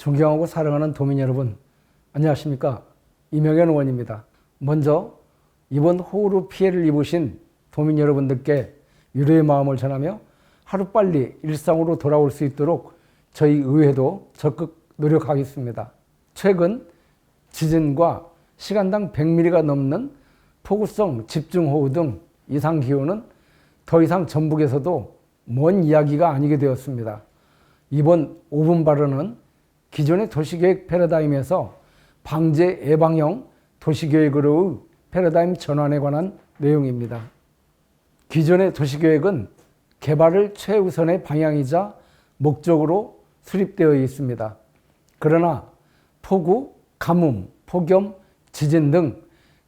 존경하고 사랑하는 도민 여러분, 안녕하십니까? 이명현 의원입니다. 먼저 이번 호우로 피해를 입으신 도민 여러분들께 위로의 마음을 전하며 하루빨리 일상으로 돌아올 수 있도록 저희 의회도 적극 노력하겠습니다. 최근 지진과 시간당 100mm가 넘는 폭우성 집중호우 등 이상기후는 더 이상 전북에서도 먼 이야기가 아니게 되었습니다. 이번 5분 발언은 기존의 도시계획 패러다임에서 방제 예방형 도시계획으로의 패러다임 전환에 관한 내용입니다. 기존의 도시계획은 개발을 최우선의 방향이자 목적으로 수립되어 있습니다. 그러나 폭우, 가뭄, 폭염, 지진 등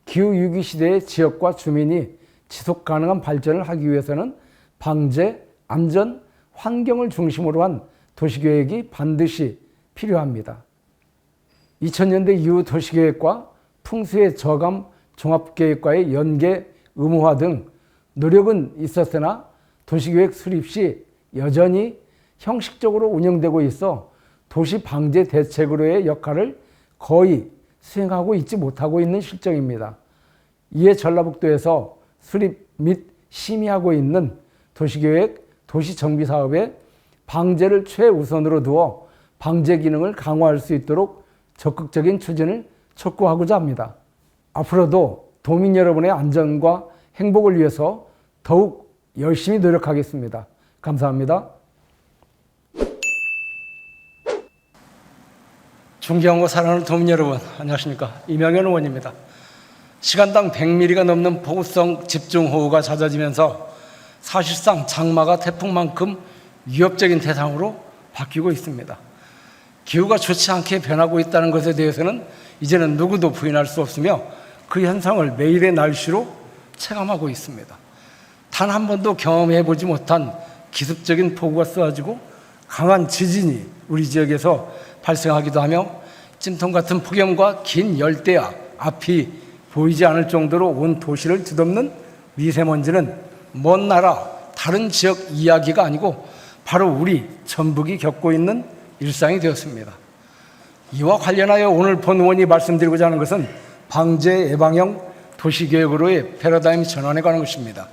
기후위기 시대의 지역과 주민이 지속 가능한 발전을 하기 위해서는 방제, 안전, 환경을 중심으로 한 도시계획이 반드시 필요합니다. 2000년대 이후 도시계획과 풍수의 저감 종합계획과의 연계 의무화 등 노력은 있었으나 도시계획 수립 시 여전히 형식적으로 운영되고 있어 도시 방제 대책으로의 역할을 거의 수행하고 있지 못하고 있는 실정입니다. 이에 전라북도에서 수립 및 심의하고 있는 도시계획, 도시정비사업에 방제를 최우선으로 두어 방제 기능을 강화할 수 있도록 적극적인 추진을 촉구하고자 합니다. 앞으로도 도민 여러분의 안전과 행복을 위해서 더욱 열심히 노력하겠습니다. 감사합니다. 존경하고 사랑하는 도민 여러분, 안녕하십니까? 이명현 의원입니다. 시간당 100mm가 넘는 폭우성 집중호우가 잦아지면서 사실상 장마가 태풍만큼 위협적인 대상으로 바뀌고 있습니다. 기후가 좋지 않게 변하고 있다는 것에 대해서는 이제는 누구도 부인할 수 없으며 그 현상을 매일의 날씨로 체감하고 있습니다. 단 한 번도 경험해보지 못한 기습적인 폭우가 쏟아지고 강한 지진이 우리 지역에서 발생하기도 하며 찜통 같은 폭염과 긴 열대야 앞이 보이지 않을 정도로 온 도시를 뒤덮는 미세먼지는 먼 나라 다른 지역 이야기가 아니고 바로 우리 전북이 겪고 있는 일상이 되었습니다. 이와 관련하여 오늘 본 의원이 말씀드리고자 하는 것은 방제 예방형 도시계획으로의 패러다임 전환에 관한 것입니다.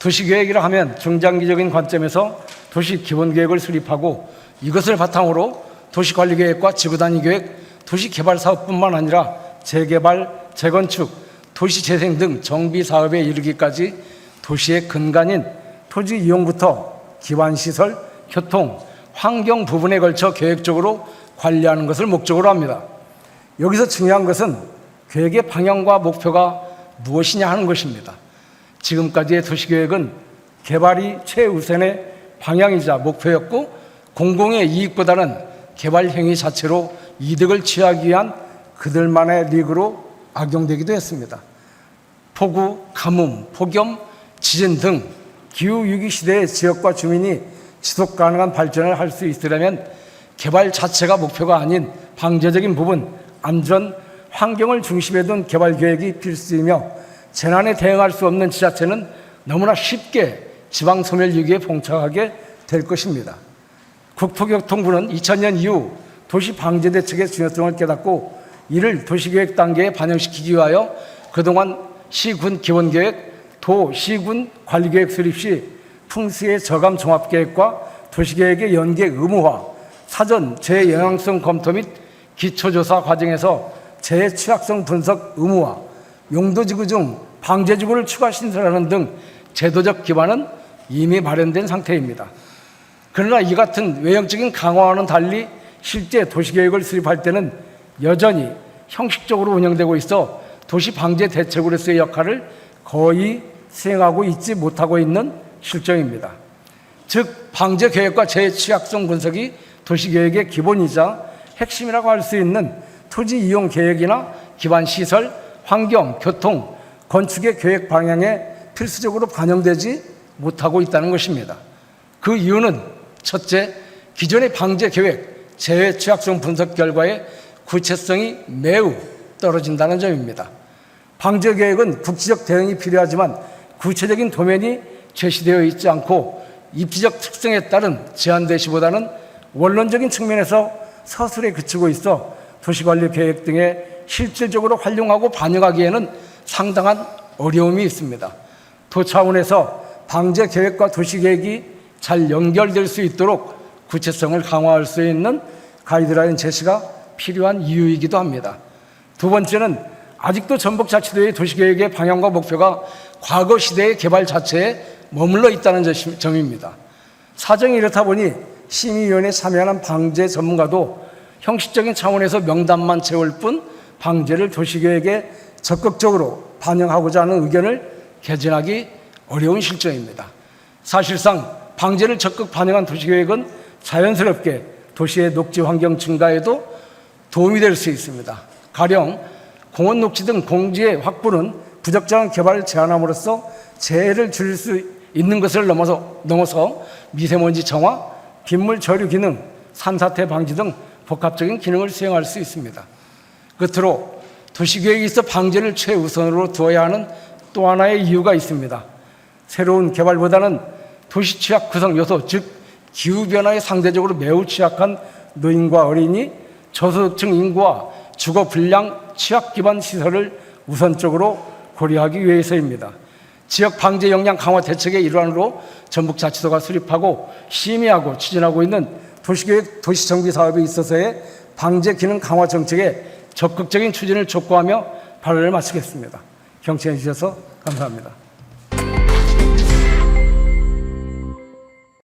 도시계획이라 하면 중장기적인 관점에서 도시 기본계획을 수립하고 이것을 바탕으로 도시관리계획과 지구단위계획, 도시개발사업뿐만 아니라 재개발, 재건축, 도시재생 등 정비사업에 이르기까지 도시의 근간인 토지 이용부터 기반시설, 교통, 환경 부분에 걸쳐 계획적으로 관리하는 것을 목적으로 합니다. 여기서 중요한 것은 계획의 방향과 목표가 무엇이냐 하는 것입니다. 지금까지의 도시계획은 개발이 최우선의 방향이자 목표였고 공공의 이익보다는 개발 행위 자체로 이득을 취하기 위한 그들만의 리그로 악용되기도 했습니다. 폭우, 가뭄, 폭염, 지진 등 기후위기 시대의 지역과 주민이 지속 가능한 발전을 할 수 있으려면 개발 자체가 목표가 아닌 방제적인 부분, 안전, 환경을 중심에 둔 개발 계획이 필수이며 재난에 대응할 수 없는 지자체는 너무나 쉽게 지방소멸위기에 봉착하게 될 것입니다. 국토교통부는 2000년 이후 도시방제대책의 중요성을 깨닫고 이를 도시계획 단계에 반영시키기 위하여 그동안 시군 기본계획, 도, 시군 관리계획 수립 시 풍수의 저감 종합계획과 도시계획의 연계 의무화, 사전 재영향성 검토 및 기초조사 과정에서 재취약성 분석 의무화, 용도지구 중 방제지구를 추가 신설하는 등 제도적 기반은 이미 마련된 상태입니다. 그러나 이 같은 외형적인 강화와는 달리 실제 도시계획을 수립할 때는 여전히 형식적으로 운영되고 있어 도시방제 대책으로서의 역할을 거의 수행하고 있지 못하고 있는 실정입니다. 즉 방제계획과 재취약성 분석이 도시계획의 기본이자 핵심이라고 할 수 있는 토지 이용 계획이나 기반 시설, 환경, 교통, 건축의 계획 방향에 필수적으로 반영되지 못하고 있다는 것입니다. 그 이유는 첫째, 기존의 방제 계획, 재취약성 분석 결과의 구체성이 매우 떨어진다는 점입니다. 방제 계획은 국지적 대응이 필요하지만 구체적인 도면이 제시되어 있지 않고 입지적 특성에 따른 제한 대시보다는 원론적인 측면에서 서술에 그치고 있어 도시관리 계획 등에 실질적으로 활용하고 반영하기에는 상당한 어려움이 있습니다. 도 차원에서 방제 계획과 도시계획이 잘 연결될 수 있도록 구체성을 강화할 수 있는 가이드라인 제시가 필요한 이유이기도 합니다. 두 번째는 아직도 전북자치도의 도시계획의 방향과 목표가 과거 시대의 개발 자체에 머물러 있다는 점입니다. 사정이 이렇다 보니 심의위원회에 참여하는 방제 전문가도 형식적인 차원에서 명단만 채울 뿐 방제를 도시계획에 적극적으로 반영하고자 하는 의견을 개진하기 어려운 실정입니다. 사실상 방제를 적극 반영한 도시계획은 자연스럽게 도시의 녹지 환경 증가에도 도움이 될 수 있습니다. 가령 공원 녹지 등 공지의 확보는 부적절한 개발을 제한함으로써 재해를 줄일 수 있는 것을 넘어서 미세먼지 정화, 빗물 저류 기능, 산사태 방지 등 복합적인 기능을 수행할 수 있습니다. 끝으로 도시계획에 있어 방제를 최우선으로 두어야 하는 또 하나의 이유가 있습니다. 새로운 개발보다는 도시 취약 구성 요소, 즉 기후변화에 상대적으로 매우 취약한 노인과 어린이, 저소득층 인구와 주거 불량 취약 기반 시설을 우선적으로 고려하기 위해서입니다. 지역 방제 역량 강화 대책의 일환으로 전북자치도가 수립하고 심의하고 추진하고 있는 도시계획 도시정비 사업에 있어서의 방제 기능 강화 정책의 적극적인 추진을 촉구하며 발언을 마치겠습니다. 경청해 주셔서 감사합니다.